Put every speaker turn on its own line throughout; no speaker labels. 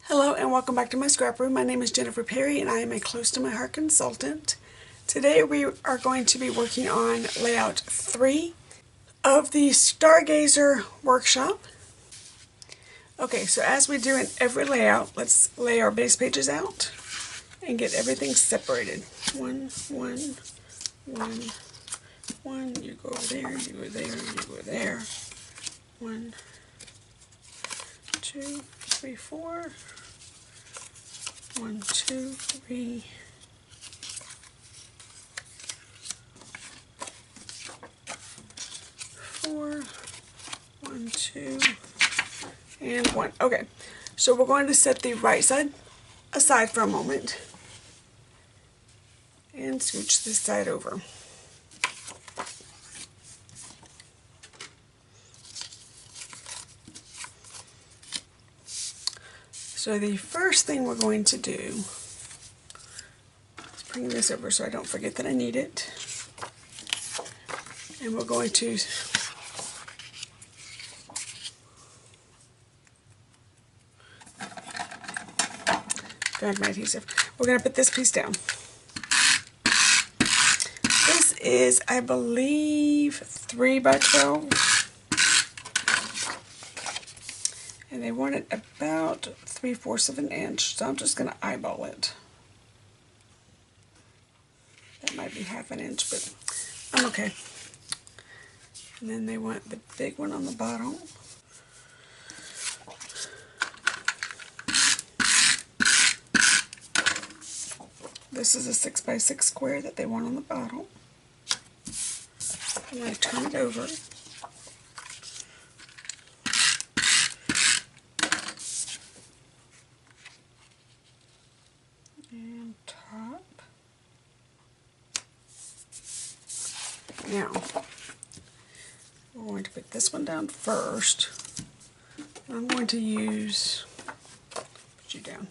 Hello and welcome back to my scrap room. My name is Jennifer Perry and I am a Close to My Heart consultant. Today we are going to be working on layout 3 of the Stargazer workshop. Okay, so as we do in every layout, let's lay our base pages out and get everything separated. One, you go over there, you go there, you go there. 1, 2, 3, 4. 1, 2, 3. 4. 1, 2, and 1. Okay, so we're going to set the right side aside for a moment and scooch this side over. So the first thing we're going to do is bring this over so I don't forget that I need it. And we're going to grab my adhesive. We're going to put this piece down. This is, I believe, 3 by 12. And they want it about 3/4 of an inch, so I'm just going to eyeball it. That might be half an inch, but I'm okay. And then they want the big one on the bottom. This is a 6 by 6 square that they want on the bottom. I'm going to turn it over. And top. Now, we're going to put this one down first. I'm going to use, put you down.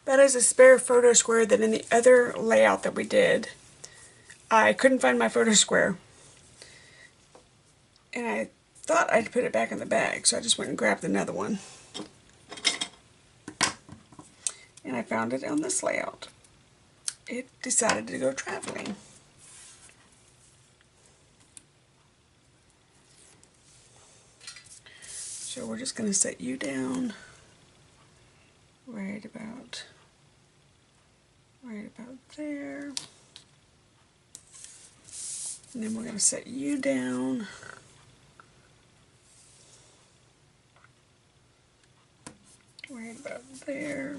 That is a spare photo square that in the other layout that we did, I couldn't find my photo square. And I thought I'd put it back in the bag, so I just went and grabbed another one. And I found it on this layout. It decided to go traveling. So we're just going to set you down right about there. And then we're going to set you down right about there.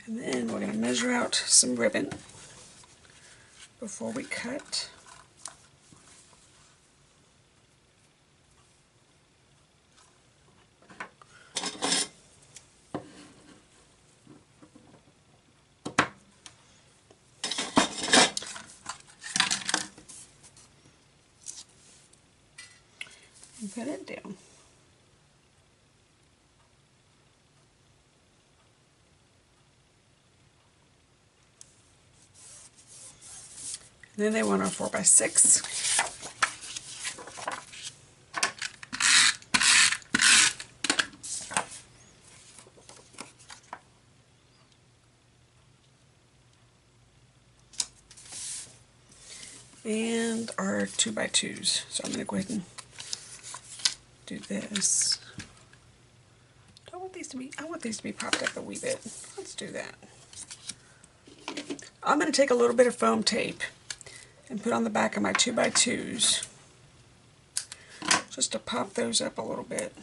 And then we're going to measure out some ribbon before we cut. And put it down. And then they want our 4 by 6. And our 2 by 2s. So I'm going to go ahead and do this. I want these to be popped up a wee bit. Let's do that. I'm going to take a little bit of foam tape and put on the back of my 2 by 2s just to pop those up a little bit.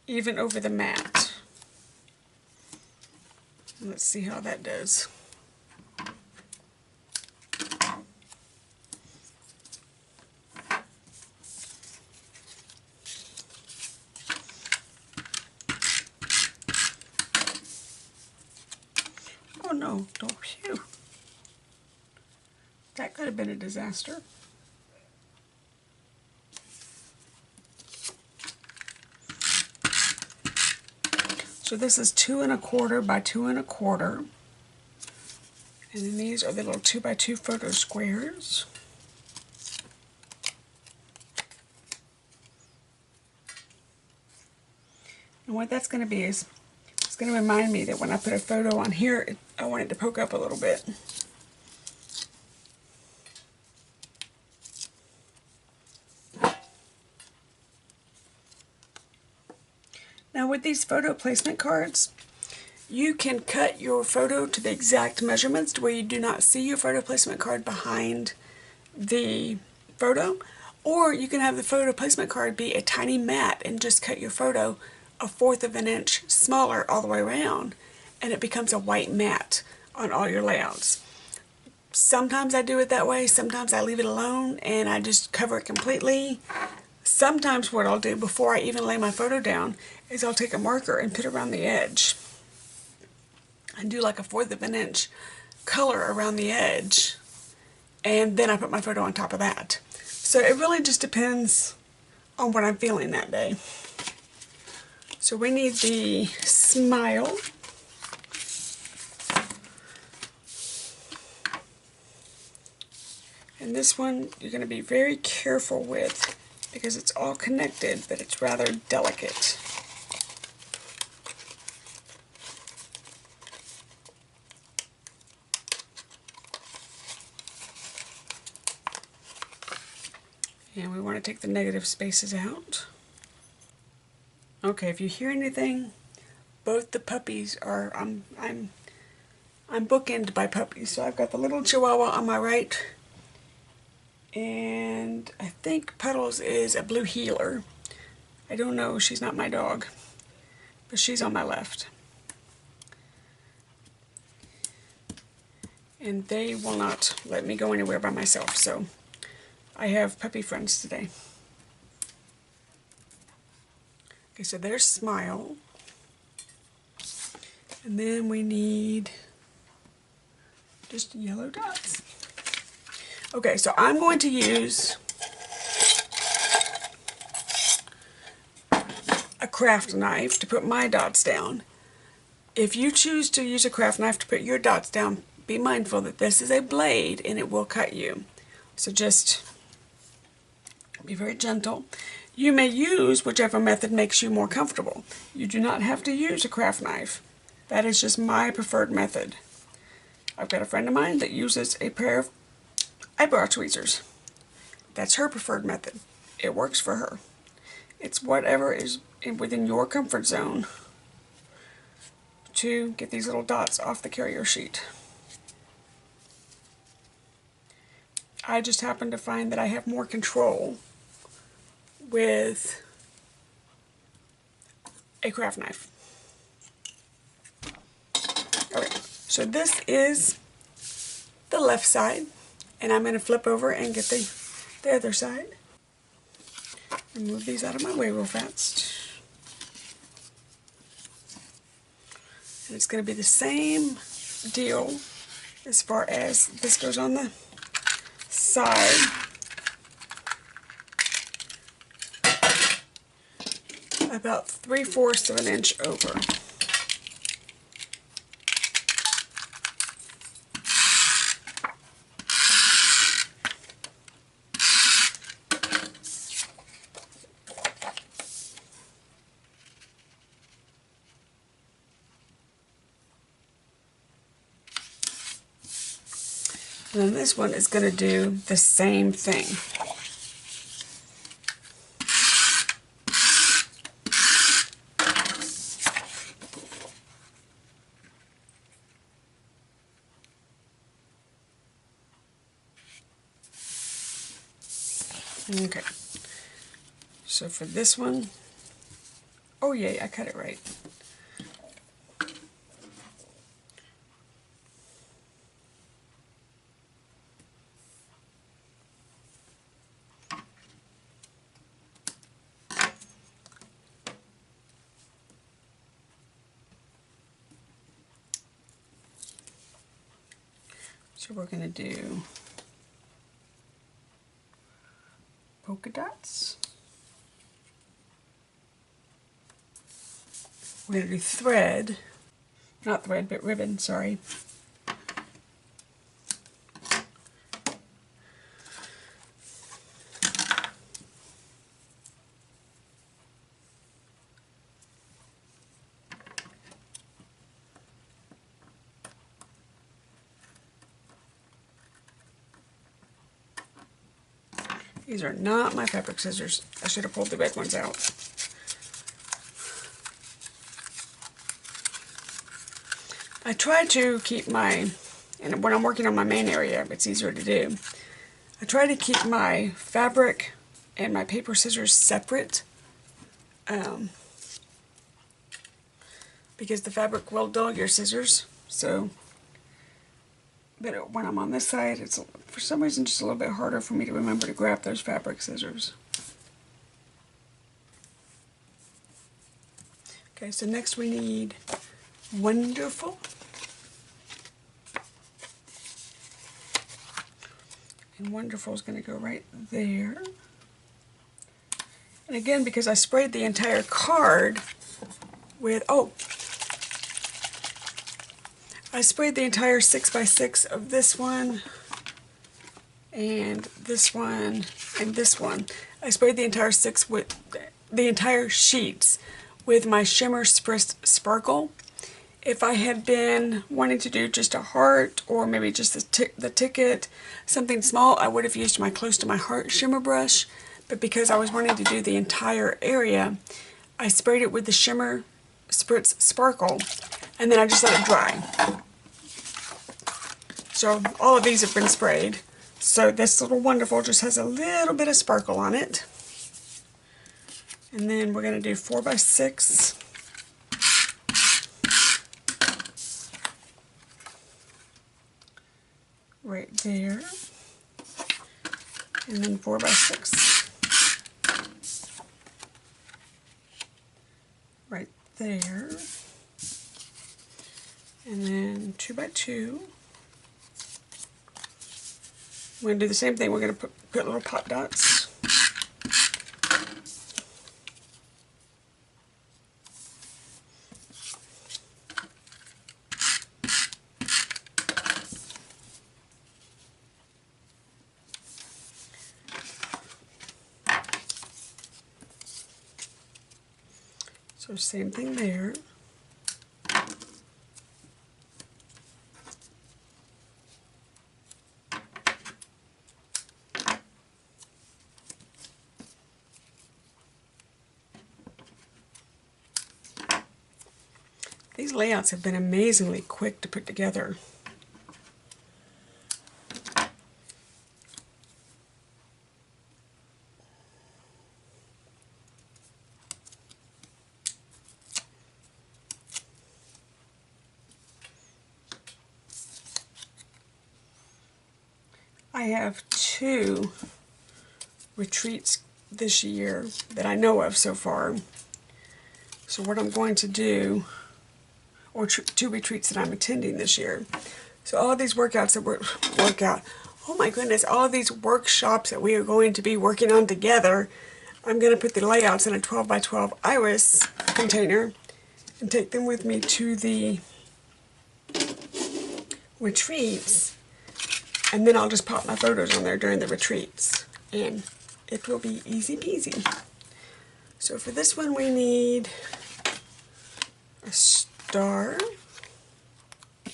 Even over the mat. Let's see how that does. Oh no, don't, phew. That could have been a disaster. So this is 2 1/4 by 2 1/4. And then these are the little 2 by 2 photo squares. And what that's going to be is, it's going to remind me that when I put a photo on here, I want it to poke up a little bit. Now with these photo placement cards, you can cut your photo to the exact measurements to where you do not see your photo placement card behind the photo, or you can have the photo placement card be a tiny mat and just cut your photo 1/4 of an inch smaller all the way around, and it becomes a white mat on all your layouts. Sometimes I do it that way, sometimes I leave it alone and I just cover it completely. Sometimes what I'll do before I even lay my photo down is I'll take a marker and put it around the edge and do like 1/4 of an inch color around the edge, and then I put my photo on top of that. So it really just depends on what I'm feeling that day. So we need the smile. And this one you're going to be very careful with because it's all connected, but it's rather delicate. And we want to take the negative spaces out. Okay, if you hear anything, both the puppies are, I'm bookended by puppies. So I've got the little Chihuahua on my right, and I think Puddles is a blue heeler. I don't know, she's not my dog, but she's on my left. And they will not let me go anywhere by myself, so I have puppy friends today. Okay, so there's Smile. And then we need just yellow dots. Okay, so I'm going to use a craft knife to put my dots down. If you choose to use a craft knife to put your dots down, be mindful that this is a blade and it will cut you. So just be very gentle. You may use whichever method makes you more comfortable. You do not have to use a craft knife. That is just my preferred method. I've got a friend of mine that uses a pair of eyebrow tweezers. That's her preferred method. It works for her. It's whatever is within your comfort zone to get these little dots off the carrier sheet. I just happen to find that I have more control with a craft knife. Okay, so this is the left side, and I'm going to flip over and get the other side. Move these out of my way real fast. And it's going to be the same deal as far as this goes on the side. About 3/4 of an inch over. And then this one is going to do the same thing. Okay, so for this one, oh yay, I cut it right. So we're going to do polka dots. we're going to do thread, not thread, but ribbon, sorry. These are not my fabric scissors. I should have pulled the red ones out. I try to keep my, and when I'm working on my main area, it's easier to do. I try to keep my fabric and my paper scissors separate because the fabric will dull your scissors. So, but when I'm on this side, it's for some reason just a little bit harder for me to remember to grab those fabric scissors. Okay, so next we need Wonderful. And Wonderful is going to go right there. And again, because I sprayed the entire card with, I sprayed the entire 6x6 of this one, and this one, and this one. I sprayed the entire the entire sheets with my Shimmer Spritz Sparkle. If I had been wanting to do just a heart, or maybe just the ticket, something small, I would have used my Close to My Heart shimmer brush. But because I was wanting to do the entire area, I sprayed it with the Shimmer Spritz Sparkle, and then I just let it dry. So all of these have been sprayed. So this little Wonderful just has a little bit of sparkle on it. And then we're going to do 4x6. Right there. And then 4x6. Right there. And then 2x2. We're going to do the same thing. We're going to put little pop dots. So same thing there. These layouts have been amazingly quick to put together. I have 2 retreats this year that I know of so far. So what I'm going to do, or 2 retreats that I'm attending this year. So all of these workouts that oh my goodness, all of these workshops that we are going to be working on together, I'm going to put the layouts in a 12x12 iris container and take them with me to the retreats, and then I'll just pop my photos on there during the retreats, and it will be easy peasy. So for this one we need a star, and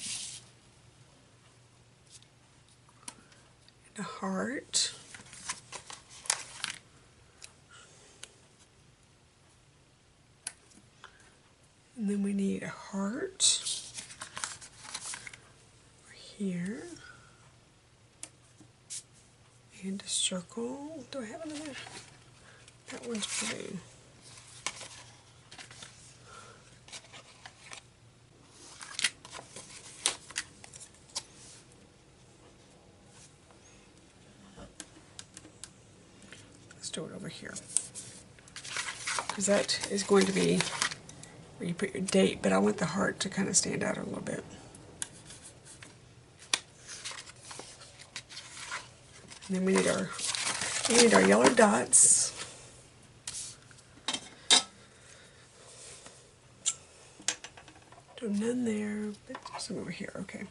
a heart, and then we need a heart here, and a circle. Do I have another? That one's blue. Let's do it over here, because that is going to be where you put your date, but I want the heart to kind of stand out a little bit. And then we need our yellow dots. Oh, none there, but some over here, okay.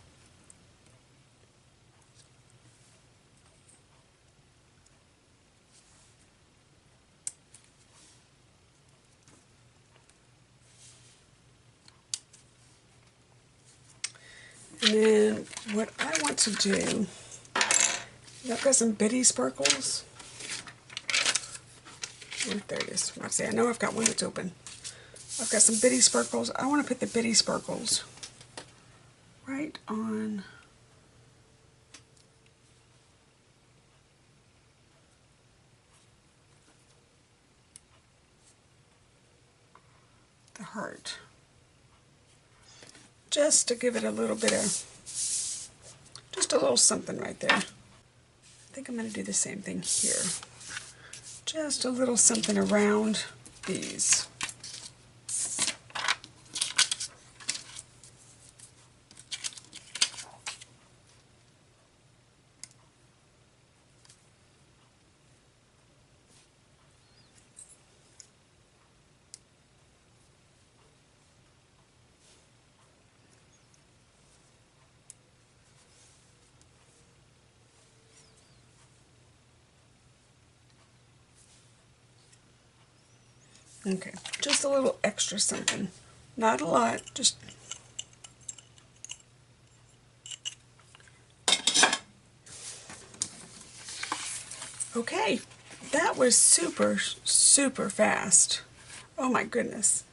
And then what I want to do, I've got some bitty sparkles. Oh, there it is. I know I've got one that's open. I've got some bitty sparkles. I want to put the bitty sparkles right on the heart, just to give it a little bit of, just a little something right there. I think I'm going to do the same thing here. Just a little something around these. Okay, just a little extra something. Not a lot, just okay. That was super, super fast. Oh my goodness.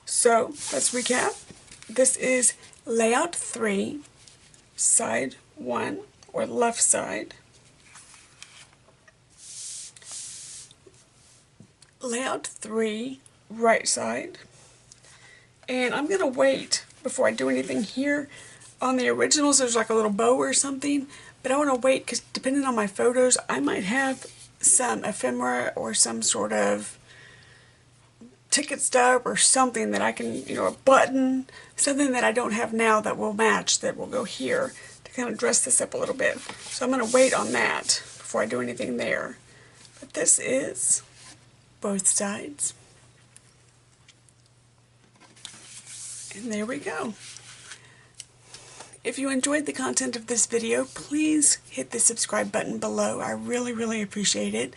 So, let's recap. This is layout 3, side 1, or left side. Layout 3, right side. And I'm going to wait before I do anything here. On the originals there's like a little bow or something, but I want to wait because depending on my photos I might have some ephemera or some sort of ticket stub or something that I can, you know, a button, something that I don't have now that will match, that will go here to kind of dress this up a little bit. So I'm going to wait on that before I do anything there. But this is both sides. And there we go. If you enjoyed the content of this video, please hit the subscribe button below. I really, really appreciate it.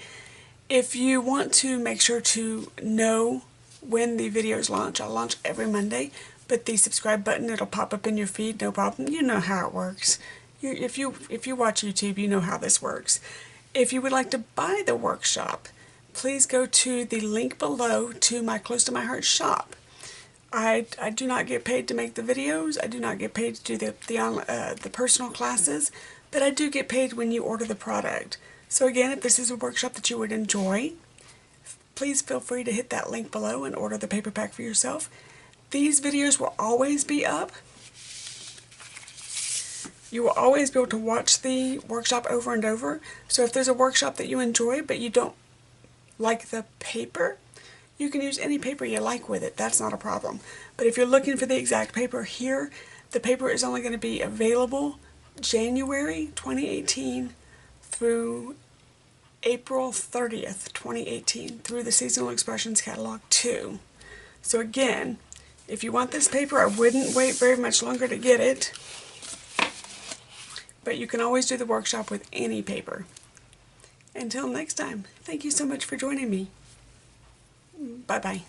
If you want to make sure to know when the videos launch, I'll launch every Monday, but the subscribe button, it'll pop up in your feed, no problem. You know how it works. If you watch YouTube, you know how this works. If you would like to buy the workshop, please go to the link below to my Close to My Heart shop. I do not get paid to make the videos. I do not get paid to do the personal classes, but I do get paid when you order the product. So again, if this is a workshop that you would enjoy, please feel free to hit that link below and order the paper pack for yourself. These videos will always be up. You will always be able to watch the workshop over and over. So if there's a workshop that you enjoy but you don't like the paper, you can use any paper you like with it. That's not a problem. But if you're looking for the exact paper here, the paper is only going to be available January 2018 through April 30th, 2018 through the Seasonal Expressions Catalog 2. So again, if you want this paper, I wouldn't wait very much longer to get it. But you can always do the workshop with any paper. Until next time, thank you so much for joining me. Bye-bye.